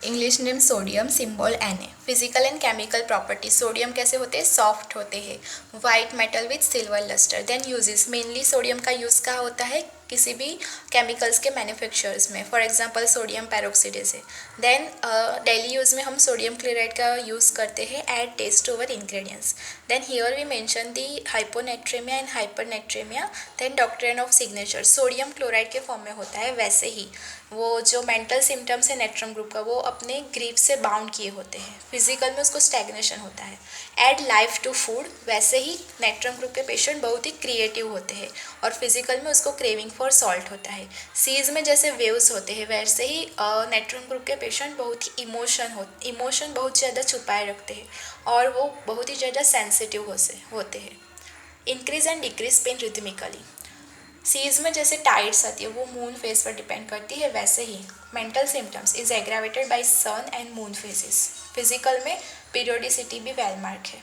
English name sodium, symbol Na। Physical and chemical properties, sodium कैसे होते हैं, soft होते हैं, white metal with silver lustre. Then uses, mainly sodium का use कहाँ होता है, किसी भी केमिकल्स के मैन्युफैक्चरर्स में, फॉर एग्जांपल सोडियम पेरोक्साइडेज है। देन डेली यूज़ में हम सोडियम क्लोराइड का यूज़ करते हैं add taste over ingredients. Then here we mention the hyponatraemia and hypernatraemia. Then doctrine of signature, sodium chloride के फॉर्म में होता है, वैसे ही वो जो मेंटल सिम्टम्स है नेट्रम ग्रुप का, वो अपने ग्रीफ से बाउंड किए होते हैं, फिजिकल में उसको स्टैग्नेशन होता है। एड लाइफ टू फूड, वैसे ही नेट्रम ग्रुप के पेशेंट बहुत ही क्रिएटिव होते हैं और फिजिकल में उसको क्रेविंग फॉर सॉल्ट होता है। सीज में जैसे वेव्स होते हैं, वैसे ही नेट्रम ग्रुप के पेशेंट बहुत ही इमोशन बहुत ज़्यादा छुपाए रखते हैं और वो बहुत ही ज़्यादा सेंसिटिव होते हैं। Increase and decrease pain rhythmically, seas में जैसे टाइड्स आती है वो मून फेज पर डिपेंड करती है, वैसे ही mental symptoms is aggravated by sun and moon phases. Physical में पीरियोडिसिटी भी वेलमार्क है।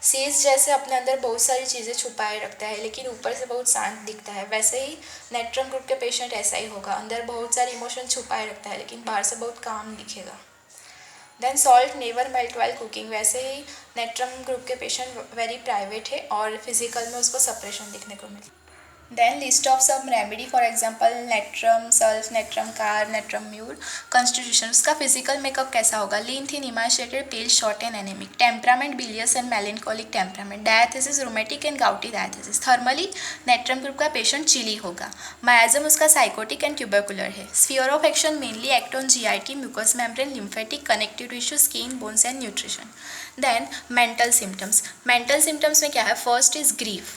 सीज जैसे अपने अंदर बहुत सारी चीज़ें छुपाए रखता है लेकिन ऊपर से बहुत शांत दिखता है, वैसे ही नेट्रम ग्रुप के पेशेंट ऐसा ही होगा, अंदर बहुत सारे इमोशन छुपाए रखता है लेकिन बाहर से बहुत काम दिखेगा। Then salt never melt while cooking, वैसे ही नेट्रम ग्रुप के पेशेंट वेरी प्राइवेट है और फिजिकल में उसको सप्रेशन दिखने को मिलता है। Then list of some remedy, for example natrum sulph, natrum carb, natrum mur. Constitution, उसका फिजिकल मेकअप कैसा होगा, lean thin emaciated pale short and anaemic. Temperament bilious and melancholic temperament. Diathesis rheumatic and gouty diathesis. Thermally natrum group का patient chilly होगा। Miasm उसका sycotic and tubercular है। Sphere of action mainly act on GIT, mucous membrane, lymphatic, connective tissue, skin, bones and nutrition. Then mental symptoms, mental symptoms में क्या है, first is grief.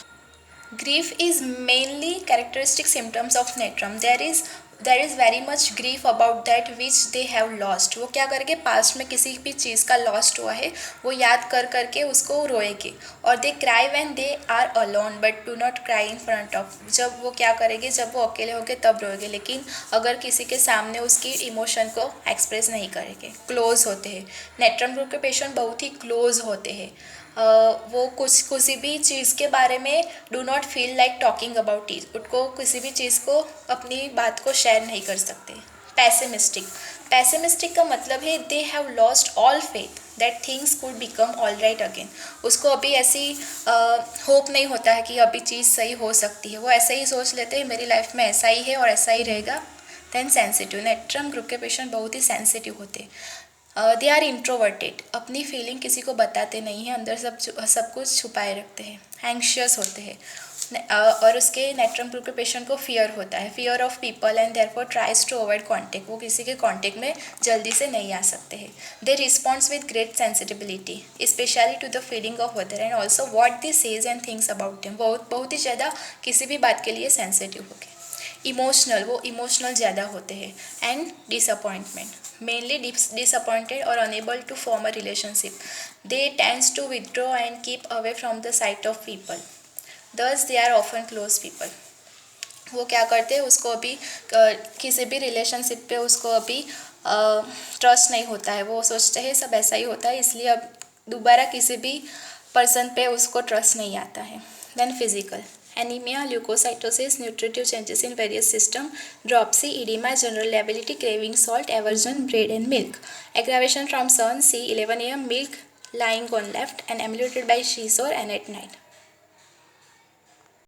Grief is mainly characteristic symptoms of natrum. There is very much grief about that which they have lost. वो क्या करेंगे, past में किसी भी चीज़ का लॉस्ट हुआ है वो याद कर करके उसको रोएंगे। और they cry when they are alone but do not cry in front of, जब वो क्या करेंगे, जब वो अकेले होंगे तब रोएंगे, लेकिन अगर किसी के सामने उसकी इमोशन को एक्सप्रेस नहीं करेंगे। क्लोज होते हैं, नेट्रम ग्रुप के पेशेंट बहुत ही क्लोज होते हैं। वो किसी भी चीज़ के बारे में do not feel like talking about it, उनको किसी भी चीज़ को अपनी बात को शेयर नहीं कर सकते। पैसिमिस्टिक का मतलब है they have lost all faith that things could become all right again. उसको अभी ऐसी होप नहीं होता है कि अभी चीज़ सही हो सकती है, वो ऐसे ही सोच लेते हैं मेरी लाइफ में ऐसा ही है और ऐसा ही रहेगा। देन सेंसिटिव, नेट्रम ग्रुप के पेशेंट बहुत ही सेंसिटिव होते हैं। दे आर इंट्रोवर्टेड, अपनी फीलिंग किसी को बताते नहीं हैं, अंदर सब कुछ छुपाए रखते हैं। एंग्शियस होते हैं और उसके नेट्रम ग्रुप के पेशेंट को फियर होता है, fear of people and therefore tries to avoid contact, वो किसी के कॉन्टेक्ट में जल्दी से नहीं आ सकते हैं। They responds with great sensitivity specially to the feeling of other and also what they says and things about them, बहुत ही ज़्यादा किसी भी बात के लिए सेंसिटिव हो गए। इमोशनल, वो इमोशनल ज़्यादा होते हैं। And disappointment, mainly disappointed or unable to form a relationship. They tend to withdraw and keep away from the sight of people. Thus they are often close people. वो क्या करते हैं, उसको अभी किसी भी रिलेशनशिप पे उसको अभी ट्रस्ट नहीं होता है, वो सोचते हैं सब ऐसा ही होता है, इसलिए अब दोबारा किसी भी पर्सन पे उसको ट्रस्ट नहीं आता है। Then physical, anemia, leukocytosis, nutritive changes in various system, dropsy, edema, general lability, craving salt, aversion, bread and milk. Aggravation from sun, C 11 a.m. milk lying on left and emulated by she sore and at night.